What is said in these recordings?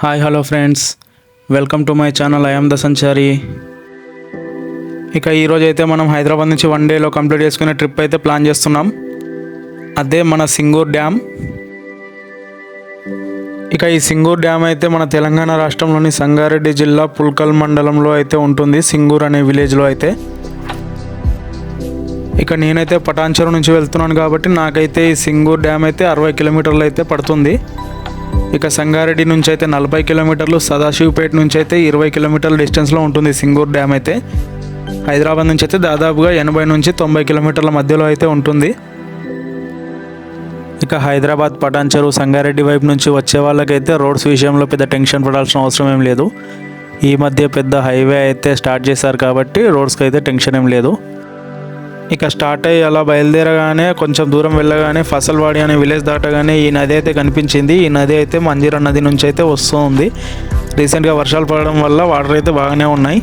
Hi hello friends, welcome to my channel. I'm the Sanchari. ఇక ఈరోజు అయితే మనం హైదరాబాద్ నుంచి వన్ డేలో కంప్లీట్ చేసుకునే ట్రిప్ అయితే ప్లాన్ చేస్తున్నాం. అదే మన సింగూర్ డ్యామ్. ఇక ఈ సింగూర్ డ్యామ్ అయితే మన తెలంగాణ రాష్ట్రంలోని సంగారెడ్డి జిల్లా పుల్కల్ మండలంలో అయితే ఉంటుంది, సింగూర్ అనే విలేజ్లో అయితే. ఇక నేనైతే పటాన్చెరు నుంచి వెళ్తున్నాను కాబట్టి నాకైతే ఈ సింగూర్ డ్యామ్ అయితే 60 కిలోమీటర్లు అయితే పడుతుంది. ఇక సంగారెడ్డి నుంచి అయితే 40 కిలోమీటర్లు, సదాశివపేట నుంచి అయితే 20 కిలోమీటర్ల డిస్టెన్స్లో ఉంటుంది సింగూర్ డ్యామ్ అయితే. హైదరాబాద్ నుంచి అయితే దాదాపుగా 80 నుంచి 90 కిలోమీటర్ల మధ్యలో అయితే ఉంటుంది. ఇక హైదరాబాద్, పటాన్చెరు, సంగారెడ్డి వైపు నుంచి వచ్చే వాళ్ళకైతే రోడ్స్ విషయంలో పెద్ద టెన్షన్ పడాల్సిన అవసరం ఏం లేదు. ఈ మధ్య పెద్ద హైవే అయితే స్టార్ట్ చేశారు కాబట్టి రోడ్స్కి అయితే టెన్షన్ ఏం లేదు. ఇక స్టార్ట్ అయ్యి అలా బయలుదేరగానే కొంచెం దూరం వెళ్ళగానే ఫసల్వాడి అనే విలేజ్ దాటగానే ఈ నది అయితే కనిపించింది. ఈ నది అయితే మంజీరా నది నుంచి అయితే వస్తూ ఉంది. రీసెంట్గా వర్షాలు పడడం వల్ల వాటర్ అయితే బాగానే ఉన్నాయి.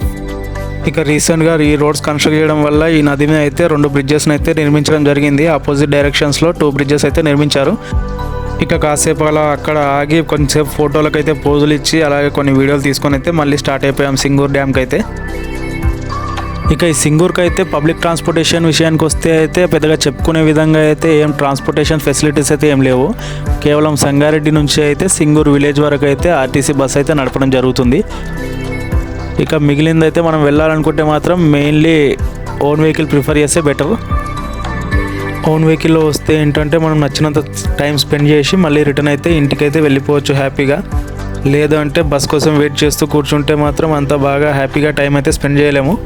ఇక రీసెంట్గా ఈ రోడ్స్ కన్స్ట్రక్ట్ చేయడం వల్ల ఈ నది మీద అయితే 2 బ్రిడ్జెస్ని అయితే నిర్మించడం జరిగింది. ఆపోజిట్ డైరెక్షన్స్లో 2 బ్రిడ్జెస్ అయితే నిర్మించారు. ఇక కాసేపు అలా అక్కడ ఆగి కొంచెంసేపు ఫోటోలకు అయితే పోజులు ఇచ్చి అలాగే కొన్ని వీడియోలు తీసుకొని అయితే మళ్ళీ స్టార్ట్ అయిపోయాం సింగూర్ డ్యామ్కి అయితే. ఇక ఈ సింగూర్కి అయితే పబ్లిక్ ట్రాన్స్పోర్టేషన్ విషయానికి వస్తే అయితే పెద్దగా చెప్పుకునే విధంగా అయితే ఏం ట్రాన్స్పోర్టేషన్ ఫెసిలిటీస్ అయితే ఏం లేవు. కేవలం సంగారెడ్డి నుంచి అయితే సింగూర్ విలేజ్ వరకు అయితే ఆర్టీసీ బస్ అయితే నడపడం జరుగుతుంది. ఇక మిగిలిందైతే మనం వెళ్ళాలనుకుంటే మాత్రం మెయిన్లీ ఓన్ వెహికల్ ప్రిఫర్ చేస్తే బెటర్. ఓన్ వెహికల్లో వస్తే ఏంటంటే మనం నచ్చినంత టైం స్పెండ్ చేసి మళ్ళీ రిటర్న్ అయితే ఇంటికైతే వెళ్ళిపోవచ్చు హ్యాపీగా. లేదంటే బస్ కోసం వెయిట్ చేస్తూ కూర్చుంటే మాత్రం అంత బాగా హ్యాపీగా టైం అయితే స్పెండ్ చేయలేము.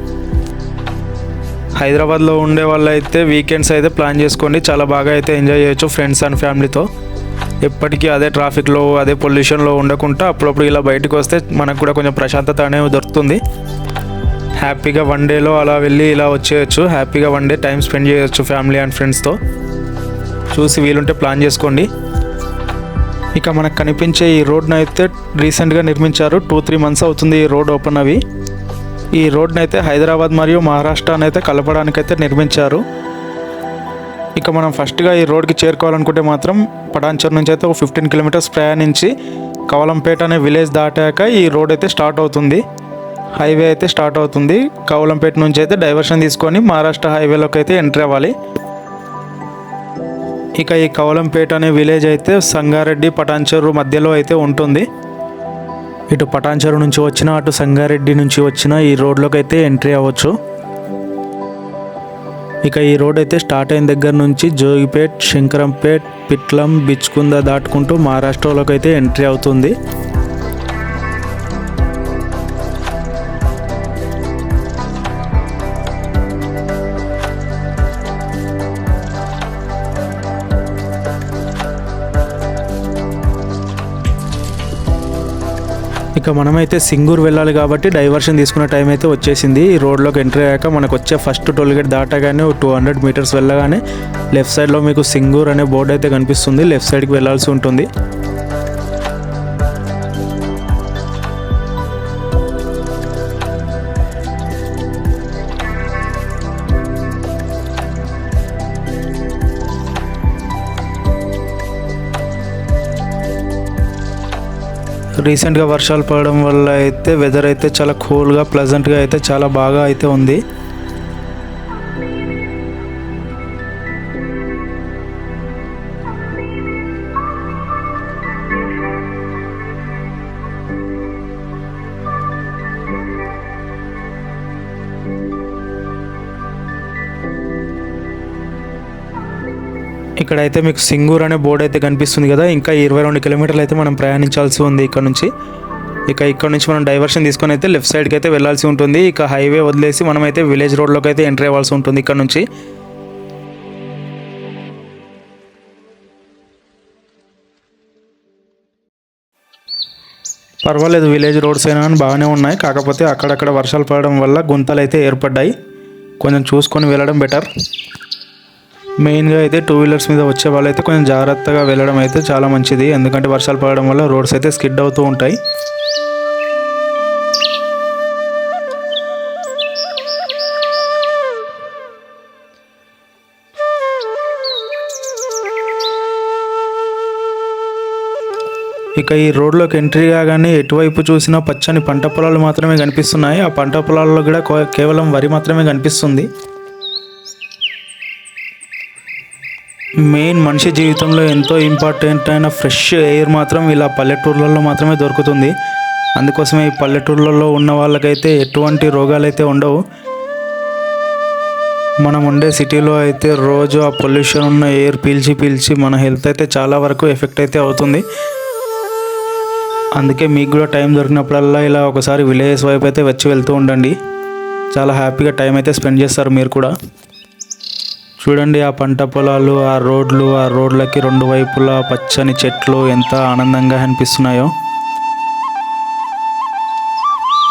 హైదరాబాద్లో ఉండే వాళ్ళు అయితే వీకెండ్స్ అయితే ప్లాన్ చేసుకోండి, చాలా బాగా అయితే ఎంజాయ్ చేయొచ్చు ఫ్రెండ్స్ అండ్ ఫ్యామిలీతో. ఎప్పటికీ అదే ట్రాఫిక్లో అదే పొల్యూషన్లో ఉండకుండా అప్పుడప్పుడు ఇలా బయటకు వస్తే మనకు కూడా కొంచెం ప్రశాంతత అనేది దొరుకుతుంది. హ్యాపీగా వన్ డేలో అలా వెళ్ళి ఇలా వచ్చేయచ్చు, హ్యాపీగా వన్ డే టైం స్పెండ్ చేయొచ్చు ఫ్యామిలీ అండ్ ఫ్రెండ్స్తో. చూసి వీలుంటే ప్లాన్ చేసుకోండి. ఇక మనకు కనిపించే ఈ రోడ్ను అయితే రీసెంట్గా నిర్మించారు. 2-3 మంత్స్ అవుతుంది ఈ రోడ్ ఓపెన్ అవి. ఈ రోడ్ని అయితే హైదరాబాద్ మరియు మహారాష్ట్రని అయితే కలపడానికైతే నిర్మించారు. ఇక మనం ఫస్ట్గా ఈ రోడ్కి చేరుకోవాలనుకుంటే మాత్రం పటాన్చెరు నుంచి అయితే ఒక 15 కిలోమీటర్స్ ప్రయాణించి కవలంపేట అనే విలేజ్ దాటాక ఈ రోడ్ అయితే స్టార్ట్ అవుతుంది. హైవే అయితే స్టార్ట్ అవుతుంది. కవలంపేట నుంచి అయితే డైవర్షన్ తీసుకొని మహారాష్ట్ర హైవేలోకి అయితే ఎంట్రీ అవ్వాలి. ఇక ఈ కవలంపేట అనే విలేజ్ అయితే సంగారెడ్డి, పటాన్చెరు మధ్యలో అయితే ఉంటుంది. ఇటు పటాన్చెరు నుంచి వచ్చిన అటు సంగారెడ్డి నుంచి వచ్చిన ఈ రోడ్లోకి అయితే ఎంట్రీ అవ్వచ్చు. ఇక ఈ రోడ్ అయితే స్టార్ట్ అయిన దగ్గర నుంచి జోగిపేట్, శంకరంపేట్, పిట్లం, బిచ్కుంద దాటుకుంటూ మహారాష్ట్రలోకి అయితే ఎంట్రీ అవుతుంది. ఇక మనమైతే సింగూర్ వెళ్ళాలి కాబట్టి డైవర్షన్ తీసుకునే టైం అయితే వచ్చేసింది. ఈ రోడ్లోకి ఎంట్రీ అయ్యాక మనకు వచ్చే ఫస్ట్ టోల్గేట్ దాటగానే 200 మీటర్స్ వెళ్ళగానే లెఫ్ట్ సైడ్లో మీకు సింగూర్ అనే బోర్డు అయితే కనిపిస్తుంది. లెఫ్ట్ సైడ్కి వెళ్ళాల్సి ఉంటుంది. రీసెంట్గా వర్షాలు పడడం వల్ల అయితే వెదర్ అయితే చాలా కూల్గా, ప్లెజెంట్గా అయితే చాలా బాగా అయితే ఉంది. ఇక్కడైతే మీకు సింగూర్ అనే బోర్డు అయితే కనిపిస్తుంది కదా. ఇంకా 22 కిలోమీటర్లు అయితే మనం ప్రయాణించాల్సి ఉంది ఇక్కడ నుంచి. ఇక్కడ నుంచి మనం డైవర్షన్ తీసుకొని అయితే లెఫ్ట్ సైడ్కి అయితే వెళ్ళాల్సి ఉంటుంది. ఇక హైవే వదిలేసి మనమైతే విలేజ్ రోడ్లోకి అయితే ఎంట్రీ అవ్వాల్సి ఉంటుంది ఇక్కడ నుంచి. పర్వాలేదు, విలేజ్ రోడ్స్ అయినా బాగానే ఉన్నాయి. కాకపోతే అక్కడక్కడ వర్షాలు పడడం వల్ల గుంతలు అయితే ఏర్పడ్డాయి. కొంచెం చూసుకొని వెళ్ళడం బెటర్. మెయిన్గా అయితే 2 వీలర్స్ మీద వచ్చే వాళ్ళైతే కొంచెం జాగ్రత్తగా వెళ్ళడం అయితే చాలా మంచిది. ఎందుకంటే వర్షాలు పడడం వల్ల రోడ్స్ అయితే స్కిడ్ అవుతూ ఉంటాయి. ఇక ఈ రోడ్లోకి ఎంట్రీ కాగానే ఎటువైపు చూసినా పచ్చని పంట పొలాలు మాత్రమే కనిపిస్తున్నాయి. ఆ పంట పొలాల్లో కూడా కేవలం వరి మాత్రమే కనిపిస్తుంది. మెయిన్ మనిషి జీవితంలో ఎంతో ఇంపార్టెంట్ అయిన ఫ్రెష్ ఎయిర్ మాత్రం ఇలా పల్లెటూర్లలో మాత్రమే దొరుకుతుంది. అందుకోసమే ఈ పల్లెటూర్లలో ఉన్న వాళ్ళకైతే ఎటువంటి రోగాలు అయితే ఉండవు. మనం ఉండే సిటీలో అయితే రోజు ఆ పొల్యూషన్ ఉన్న ఎయిర్ పీల్చి మన హెల్త్ అయితే చాలా వరకు ఎఫెక్ట్ అయితే అవుతుంది. అందుకే మీకు కూడా టైం దొరికినప్పుడల్లా ఇలా ఒకసారి విలేజెస్ వైపు అయితే వచ్చి వెళ్తూ ఉండండి. చాలా హ్యాపీగా టైం అయితే స్పెండ్ చేస్తారు మీరు కూడా. చూడండి ఆ పంట పొలాలు, ఆ రోడ్లు, ఆ రోడ్లకి రెండు వైపులా పచ్చని చెట్లు ఎంత ఆనందంగా అనిపిస్తున్నాయో.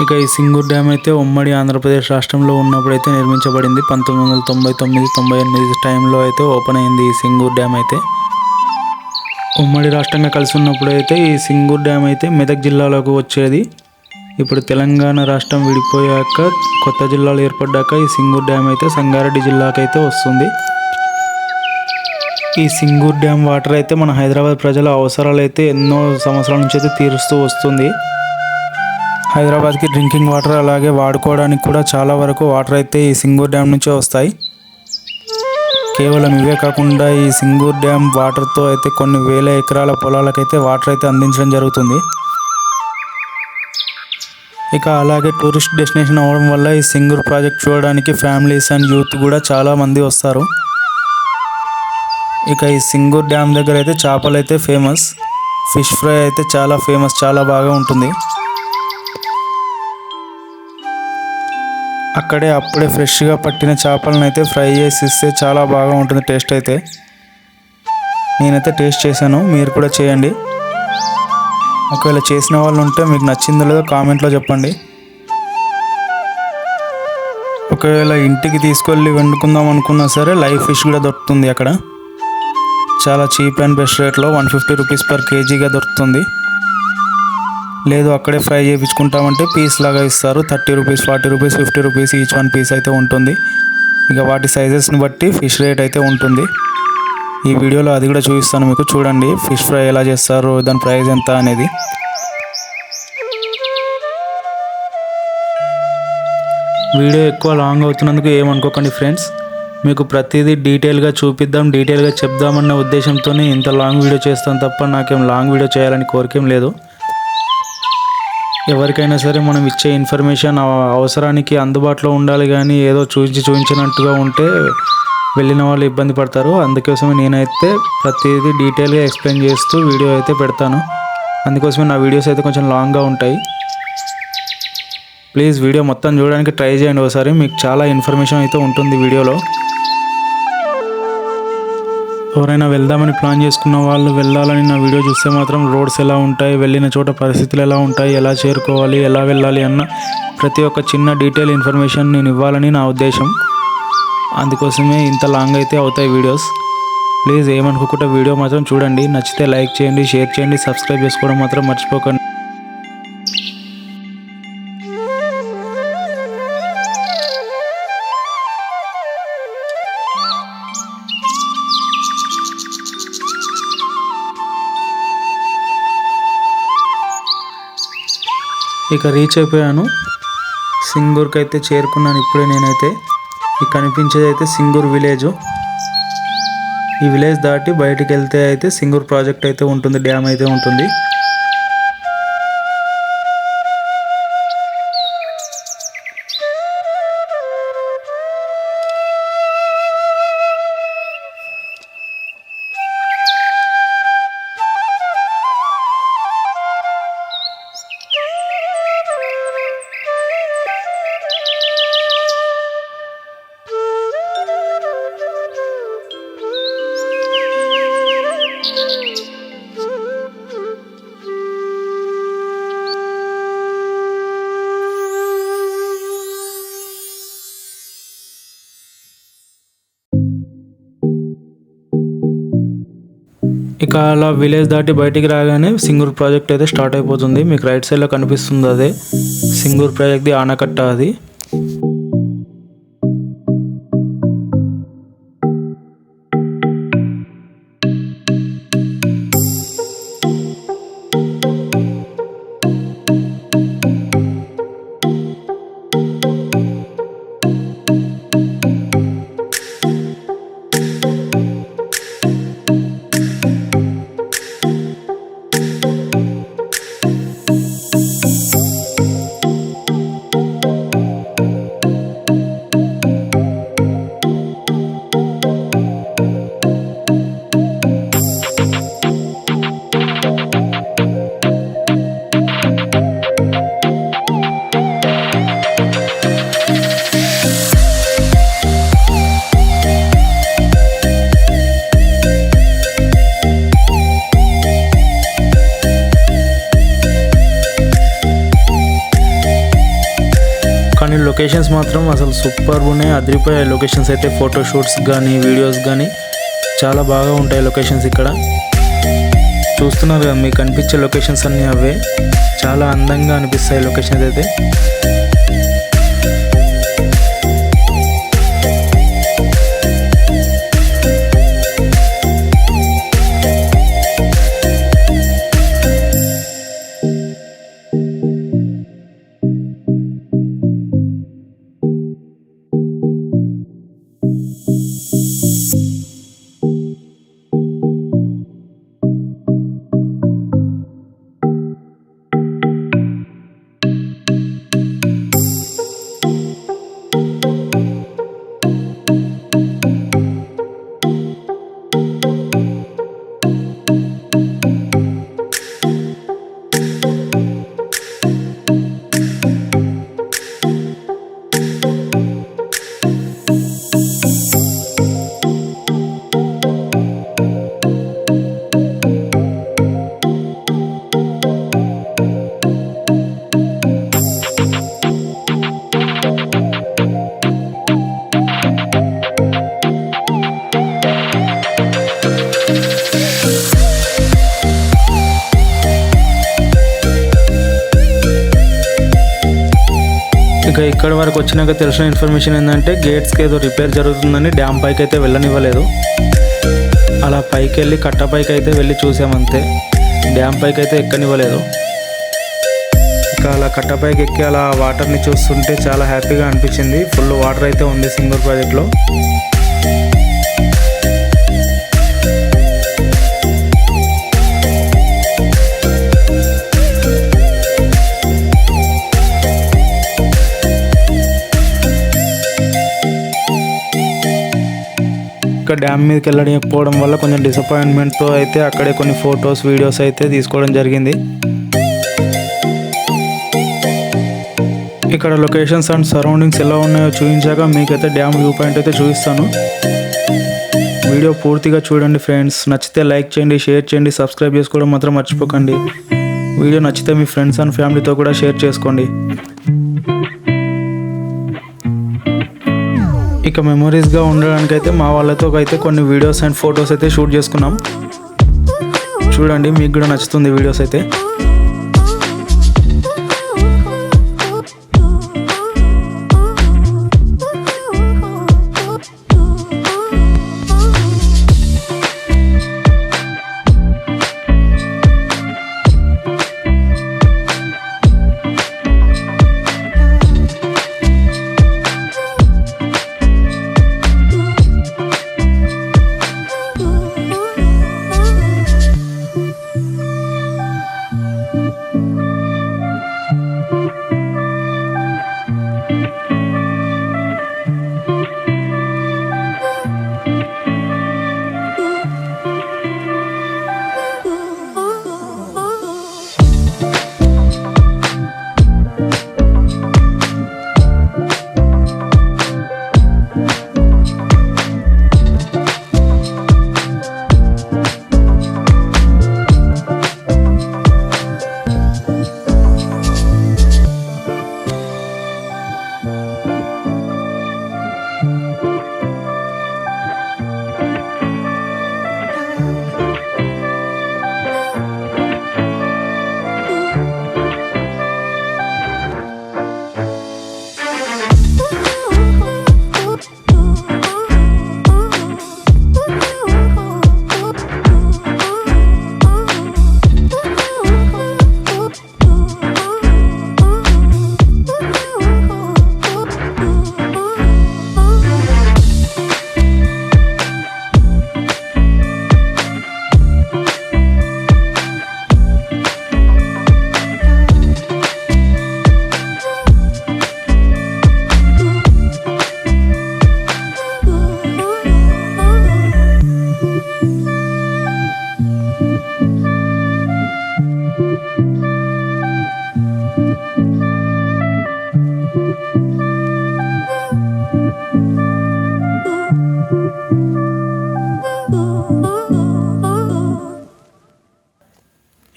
ఇక ఈ సింగూర్ డ్యామ్ అయితే ఉమ్మడి ఆంధ్రప్రదేశ్ రాష్ట్రంలో ఉన్నప్పుడైతే నిర్మించబడింది. 1999-98 టైంలో అయితే ఓపెన్ అయింది ఈ సింగూర్ డ్యామ్ అయితే. ఉమ్మడి రాష్ట్రంగా కలిసి ఉన్నప్పుడు అయితే ఈ సింగూర్ డ్యామ్ అయితే మెదక్ జిల్లాలోకి వచ్చేది. ఇప్పుడు తెలంగాణ రాష్ట్రం విడిపోయాక కొత్త జిల్లాలు ఏర్పడ్డాక ఈ సింగూర్ డ్యామ్ అయితే సంగారెడ్డి జిల్లాకి అయితే వస్తుంది. ఈ సింగూర్ డ్యామ్ వాటర్ అయితే మన హైదరాబాద్ ప్రజల అవసరాలు అయితే ఎన్నో సంవత్సరాల నుంచి అయితే తీరుస్తూ వస్తుంది. హైదరాబాద్కి డ్రింకింగ్ వాటర్ అలాగే వాడుకోవడానికి కూడా చాలా వరకు వాటర్ అయితే ఈ సింగూర్ డ్యామ్ నుంచే వస్తాయి. కేవలం ఇవే కాకుండా ఈ సింగూర్ డ్యామ్ వాటర్తో అయితే కొన్ని వేల ఎకరాల పొలాలకైతే వాటర్ అయితే అందించడం జరుగుతుంది. ఇక అలాగే టూరిస్ట్ డెస్టినేషన్ అవ్వడం వల్ల ఈ సింగూర్ ప్రాజెక్ట్ చూడడానికి ఫ్యామిలీస్ అండ్ యూత్ కూడా చాలా మంది వస్తారు. ఇక ఈ సింగూర్ డ్యామ్ దగ్గర అయితే చేపలు అయితే ఫేమస్. ఫిష్ ఫ్రై అయితే చాలా ఫేమస్, చాలా బాగా ఉంటుంది. అప్పుడే ఫ్రెష్గా పట్టిన చేపలను అయితే ఫ్రై చేసి ఇస్తే చాలా బాగా ఉంటుంది టేస్ట్ అయితే. నేనైతే టేస్ట్ చేశాను, మీరు కూడా చేయండి. ఒకవేళ చేసిన వాళ్ళు ఉంటే మీకు నచ్చిందో లేదో కామెంట్లో చెప్పండి. ఒకవేళ ఇంటికి తీసుకెళ్ళి వండుకుందాం అనుకున్నా సరే లైవ్ ఫిష్ కూడా దొరుకుతుంది అక్కడ. చాలా చీప్ అండ్ బెస్ట్ రేట్లో 150 రూపీస్ పర్ కేజీగా దొరుకుతుంది. లేదు అక్కడే ఫ్రై చేయించుకుంటామంటే పీస్ లాగా ఇస్తారు. 30 rupees, 40 rupees, 50 rupees each one piece అయితే ఉంటుంది. ఇక వాటి సైజెస్ని బట్టి ఫిష్ రేట్ అయితే ఉంటుంది. ఈ వీడియోలో అది కూడా చూపిస్తాను మీకు, చూడండి ఫిష్ ఫ్రై ఎలా చేస్తారు, దాని ప్రైస్ ఎంత అనేది. వీడియో ఎక్కువ లాంగ్ అవుతున్నందుకు ఏమనుకోకండి ఫ్రెండ్స్. మీకు ప్రతిదీ డీటెయిల్గా చూపిద్దాం, డీటెయిల్గా చెప్దామన్న ఉద్దేశంతోనే ఇంత లాంగ్ వీడియో చేస్తాను తప్ప నాకేం లాంగ్ వీడియో చేయాలని కోరికేం లేదు. ఎవరికైనా సరే మనం ఇచ్చే ఇన్ఫర్మేషన్ అవసరానికి అందుబాటులో ఉండాలి, కానీ ఏదో చూపించినట్టుగా ఉంటే వెళ్ళిన వాళ్ళు ఇబ్బంది పడతారు. అందుకోసమే నేనైతే ప్రతిదీ డీటెయిల్గా ఎక్స్ప్లెయిన్ చేస్తూ వీడియో అయితే పెడతాను. అందుకోసమే నా వీడియోస్ అయితే కొంచెం లాంగ్గా ఉంటాయి. ప్లీజ్ వీడియో మొత్తం చూడడానికి ట్రై చేయండి ఒకసారి, మీకు చాలా ఇన్ఫర్మేషన్ అయితే ఉంటుంది వీడియోలో. ఎవరైనా వెళ్దామని ప్లాన్ చేసుకున్న వాళ్ళు వెళ్ళాలని నా వీడియో చూస్తే మాత్రం రోడ్స్ ఎలా ఉంటాయి, వెళ్ళిన చోట పరిస్థితులు ఎలా ఉంటాయి, ఎలా చేరుకోవాలి, ఎలా వెళ్ళాలి అన్న ప్రతి ఒక్క చిన్న డీటెయిల్ ఇన్ఫర్మేషన్ నేను ఇవ్వాలని నా ఉద్దేశం. అందుకోసమే ఇంత లాంగ్ అయితే అవుతాయి వీడియోస్. ప్లీజ్ ఏమనుకోకుండా వీడియో మాత్రం చూడండి. నచ్చితే లైక్ చేయండి, షేర్ చేయండి, సబ్స్క్రైబ్ చేసుకోవడం మాత్రం మర్చిపోకండి. ఇక రీచ్ అయిపోయాను, సింగూర్కి అయితే చేరుకున్నాను ఇప్పుడే. నేనైతే ఇక కనిపించేది అయితే సింగూర్ విలేజ్. ఈ విలేజ్ దాటి బయటికి వెళ్తే అయితే సింగూర్ ప్రాజెక్ట్ అయితే ఉంటుంది, డ్యామ్ అయితే ఉంటుంది. ఇక అలా విలేజ్ దాటి బయటికి రాగానే సింగూర్ ప్రాజెక్ట్ అయితే స్టార్ట్ అయిపోతుంది. మీకు రైట్ సైడ్లో కనిపిస్తుంది అదే సింగూర్ ప్రాజెక్ట్ది ఆనకట్ట అది. లొకేషన్స్ మాత్రం అసలు సూపర్ ఉన్నాయి, అదిరిపోయాయి లొకేషన్స్ అయితే. ఫోటోషూట్స్ కానీ వీడియోస్ కానీ చాలా బాగా ఉంటాయి లొకేషన్స్ ఇక్కడ. చూస్తున్నారు కదా, మీకు కనిపించే లొకేషన్స్ అన్నీ అవే. చాలా అందంగా అనిపిస్తాయి లొకేషన్స్ అయితే. ఇక ఇక్కడ వరకు వచ్చినాక తెలిసిన ఇన్ఫర్మేషన్ ఏంటంటే గేట్స్కి ఏదో రిపేర్ జరుగుతుందని డ్యామ్ పైకి అయితే వెళ్ళనివ్వలేదు. అలా పైకి వెళ్ళి కట్టపైకి అయితే వెళ్ళి చూసామంతే, డ్యామ్ పైకి అయితే ఎక్కనివ్వలేదు. ఇక అలా కట్టపైకి ఎక్కి అలా వాటర్ని చూస్తుంటే చాలా హ్యాపీగా అనిపించింది. ఫుల్ వాటర్ అయితే ఉంది సింగూర్ ప్రాజెక్ట్లో. ఇక డ్యామ్ మీదకి వెళ్ళకపోవడం వల్ల కొంచెం డిసప్పాయింట్మెంట్తో అయితే అక్కడే కొన్ని ఫొటోస్ వీడియోస్ అయితే తీసుకోవడం జరిగింది. ఇక్కడ లొకేషన్స్ అండ్ సరౌండింగ్స్ ఎలా ఉన్నాయో చూపించాక మీకైతే డ్యామ్ వ్యూ పాయింట్ అయితే చూపిస్తాను. వీడియో పూర్తిగా చూడండి ఫ్రెండ్స్. నచ్చితే లైక్ చేయండి, షేర్ చేయండి, సబ్స్క్రైబ్ చేసుకోవడం మాత్రం మర్చిపోకండి. వీడియో నచ్చితే మీ ఫ్రెండ్స్ అండ్ ఫ్యామిలీతో కూడా షేర్ చేసుకోండి. ఇక మెమొరీస్గా ఉండడానికైతే మా వాళ్ళతో అయితే కొన్ని వీడియోస్ అండ్ ఫొటోస్ అయితే షూట్ చేసుకున్నాం. చూడండి, మీకు కూడా నచ్చుతుంది వీడియోస్ అయితే.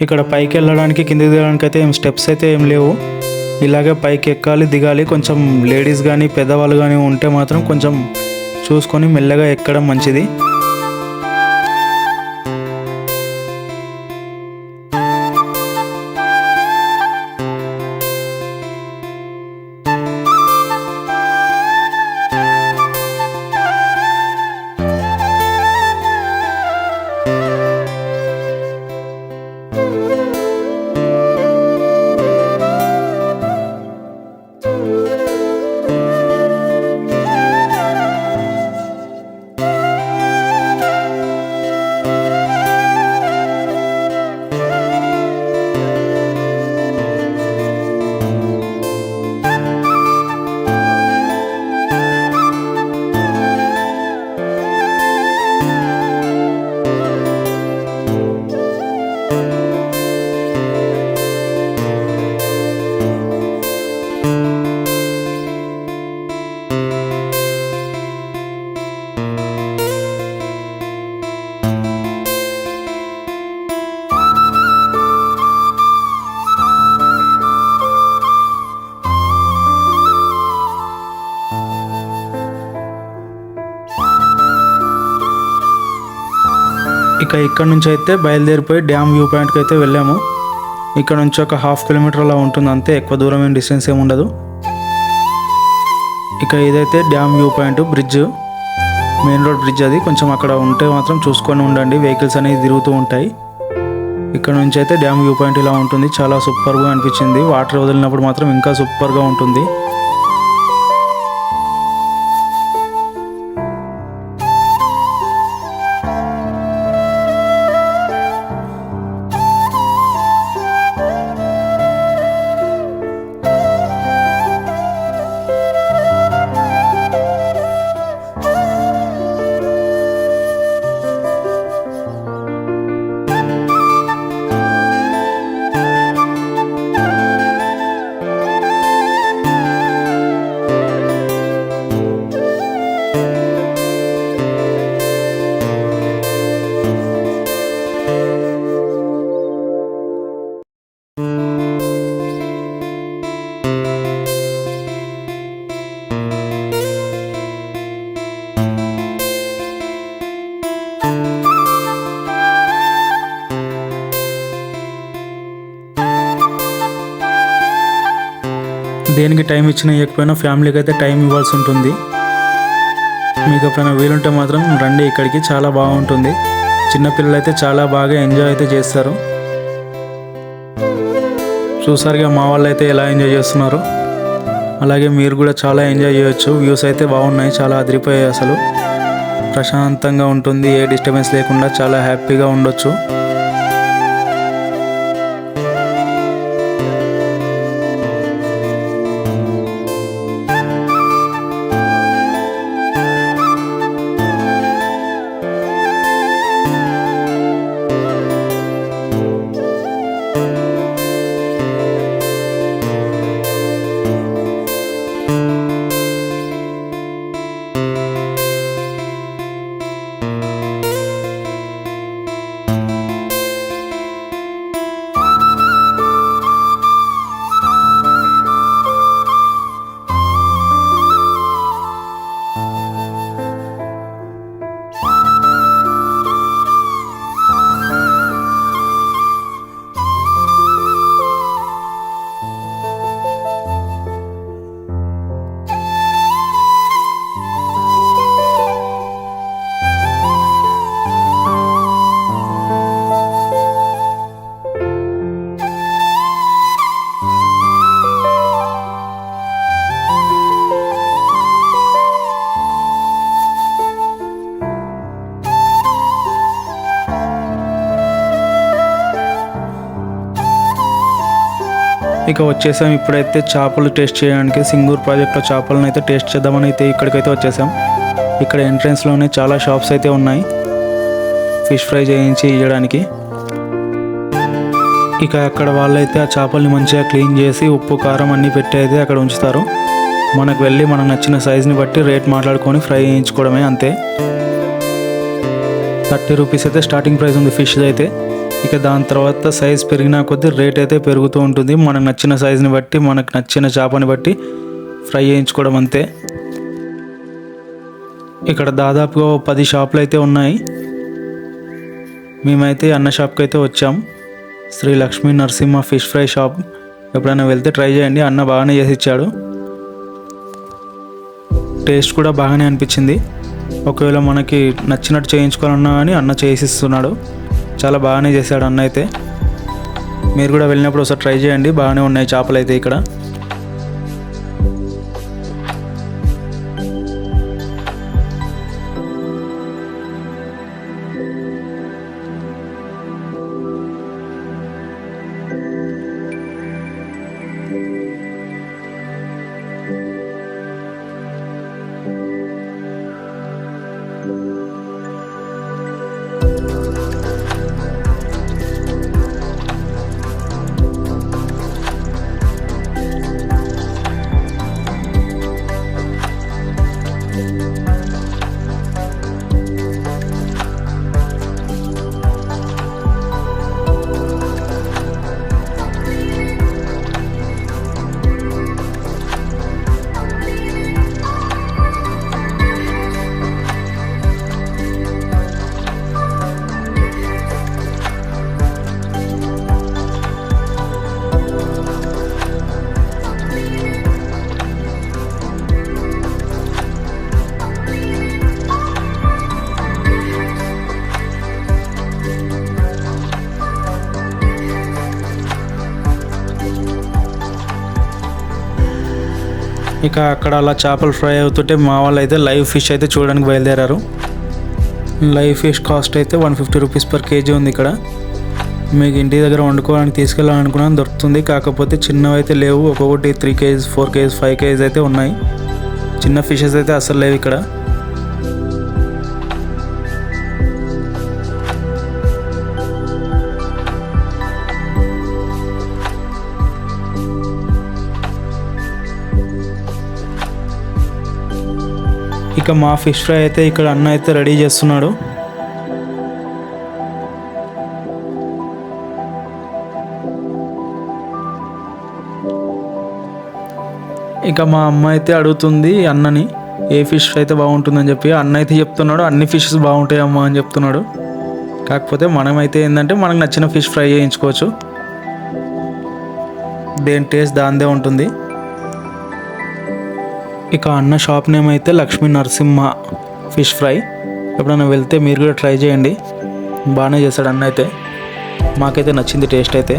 ఇక్కడ పైకి వెళ్ళడానికి కిందికి దిగడానికి అయితే ఏం స్టెప్స్ అయితే ఏం లేవు. ఇలాగే పైకి ఎక్కాలి దిగాలి. కొంచెం లేడీస్ కానీ పెద్దవాళ్ళు కానీ ఉంటే మాత్రం కొంచెం చూసుకొని మెల్లగా ఎక్కడం మంచిది. ఇక ఇక్కడ నుంచి అయితే బయలుదేరిపోయి డ్యామ్ వ్యూ పాయింట్కి అయితే వెళ్ళాము. ఇక్కడ నుంచి ఒక 1/2 కిలోమీటర్ అలా ఉంటుంది అంతే, ఎక్కువ దూరం ఏం డిస్టెన్స్ ఏమి ఉండదు. ఇక ఇదైతే dam view point bridge, main road bridge. అది కొంచెం అక్కడ ఉంటే మాత్రం చూసుకొని ఉండండి, వెహికల్స్ అనేవి తిరుగుతూ ఉంటాయి. ఇక్కడ నుంచి అయితే డ్యామ్ వ్యూ పాయింట్ ఇలా ఉంటుంది. చాలా సూపర్గా అనిపించింది. వాటర్ వదిలినప్పుడు మాత్రం ఇంకా సూపర్గా ఉంటుంది. దేనికి టైం ఇచ్చినా ఇవ్వకపోయినా ఫ్యామిలీకి అయితే టైం ఇవ్వాల్సి ఉంటుంది. మీకు ఎప్పుడైనా వీలుంటే మాత్రం రండి ఇక్కడికి, చాలా బాగుంటుంది. చిన్నపిల్లలు అయితే చాలా బాగా ఎంజాయ్ అయితే చేస్తారు. చూసారుగా మా వాళ్ళు అయితే ఎలా ఎంజాయ్ చేస్తున్నారు. అలాగే మీరు కూడా చాలా ఎంజాయ్ చేయొచ్చు. వ్యూస్ అయితే బాగున్నాయి, చాలా అదిరిపోయాయి. అసలు ప్రశాంతంగా ఉంటుంది, ఏ డిస్టర్బెన్స్ లేకుండా చాలా హ్యాపీగా ఉండొచ్చు. ఇక వచ్చేసాం ఇప్పుడైతే చేపలు టేస్ట్ చేయడానికి. సింగూర్ ప్రాజెక్ట్లో చేపలను అయితే టేస్ట్ చేద్దామని అయితే ఇక్కడికైతే వచ్చేసాం. ఇక్కడ ఎంట్రన్స్లోనే చాలా షాప్స్ అయితే ఉన్నాయి ఫిష్ ఫ్రై చేయించి ఇవ్వడానికి. ఇక అక్కడ వాళ్ళైతే ఆ చేపల్ని మంచిగా క్లీన్ చేసి ఉప్పు కారం అన్నీ పెట్టి అయితే అక్కడ ఉంచుతారు. మనకు వెళ్ళి మనకు నచ్చిన సైజుని బట్టి రేట్ మాట్లాడుకొని ఫ్రై చేయించుకోవడమే అంతే. 30 రూపీస్ అయితే స్టార్టింగ్ ప్రైస్ ఉంది ఫిష్ అయితే. ఇక దాని తర్వాత సైజ్ పెరిగినా కొద్దీ రేట్ అయితే పెరుగుతూ ఉంటుంది. మనకు నచ్చిన సైజుని బట్టి, మనకు నచ్చిన చేపని బట్టి ఫ్రై చేయించుకోవడం అంతే. ఇక్కడ దాదాపుగా 10 షాపులు అయితే ఉన్నాయి. మేమైతే అన్న షాప్కి అయితే వచ్చాం. Shri Lakshmi Narasimha fish fry shop. ఎప్పుడైనా వెళ్తే ట్రై చేయండి. అన్న బాగానే చేసి ఇచ్చాడు. టేస్ట్ కూడా బాగానే అనిపించింది. ఒకవేళ మనకి నచ్చినట్టు చేయించుకోవాలన్నా కానీ అన్న చేసిస్తున్నాడు. చాలా బాగానే చేశాడు అన్న అయితే. మీరు కూడా వెళ్ళినప్పుడు ఒకసారి ట్రై చేయండి. బాగానే ఉన్నాయి చేపలు అయితే ఇక్కడ. ఇక అక్కడ అలా చేపలు ఫ్రై అవుతుంటే మా వాళ్ళు అయితే లైవ్ ఫిష్ అయితే చూడడానికి బయలుదేరారు. లైవ్ ఫిష్ కాస్ట్ అయితే 150 రూపీస్ పర్ కేజీ ఉంది ఇక్కడ. మీకు ఇంటి దగ్గర వండుకోవడానికి తీసుకెళ్ళాలనుకున్నాను దొరుకుతుంది. కాకపోతే చిన్నవి అయితే లేవు. ఒక్కొక్కటి 3 kgs, 4 kgs, 5 kgs అయితే ఉన్నాయి. చిన్న ఫిషెస్ అయితే అసలు లేవు ఇక్కడ. ఇక మా ఫిష్ ఫ్రై అయితే ఇక్కడ అన్న అయితే రెడీ చేస్తున్నాడు. ఇక మా అమ్మ అయితే అడుగుతుంది అన్నని ఏ ఫిష్ అయితే బాగుంటుందని చెప్పి. అన్న అయితే చెప్తున్నాడు అన్ని ఫిషెస్ బాగుంటాయి అమ్మ అని చెప్తున్నాడు. కాకపోతే మనమైతే ఏంటంటే మనకు నచ్చిన ఫిష్ ఫ్రై చేయించుకోవచ్చు. దేని టేస్ట్ దాందే ఉంటుంది. ఇక అన్న షాప్ నేమ్ అయితే లక్ష్మీ నరసింహ ఫిష్ ఫ్రై. ఎప్పుడైనా వెళ్తే మీరు కూడా ట్రై చేయండి. బాగానే చేశాడు అన్న అయితే. మాకైతే నచ్చింది టేస్ట్ అయితే.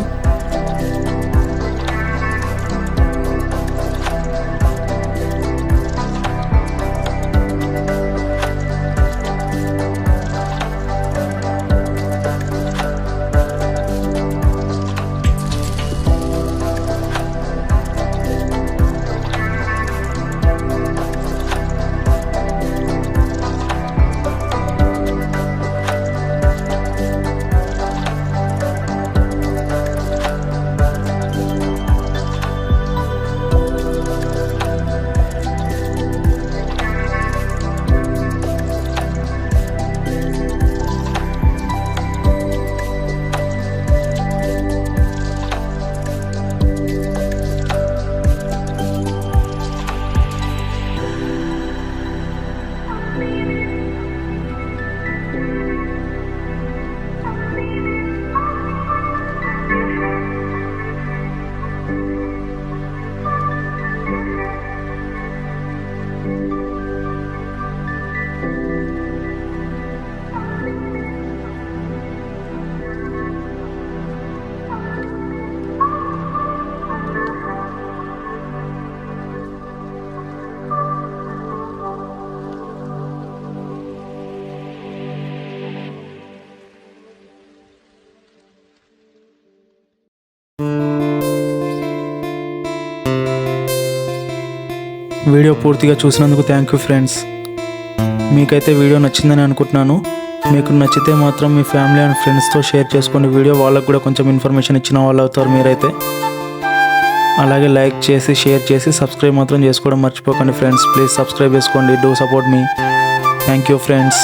వీడియో పూర్తిగా చూసినందుకు థ్యాంక్ యూ ఫ్రెండ్స్. మీకైతే వీడియో నచ్చిందని అనుకుంటున్నాను. మీకు నచ్చితే మాత్రం మీ ఫ్యామిలీ అండ్ ఫ్రెండ్స్తో షేర్ చేసుకోండి వీడియో. వాళ్ళకు కూడా కొంచెం ఇన్ఫర్మేషన్ ఇచ్చిన వాళ్ళు అవుతారు మీరైతే. అలాగే లైక్ చేసి షేర్ చేసి సబ్స్క్రైబ్ మాత్రం చేసుకోవడం మర్చిపోకండి ఫ్రెండ్స్. ప్లీజ్ సబ్స్క్రైబ్ చేసుకోండి. Do support me. Thank you friends.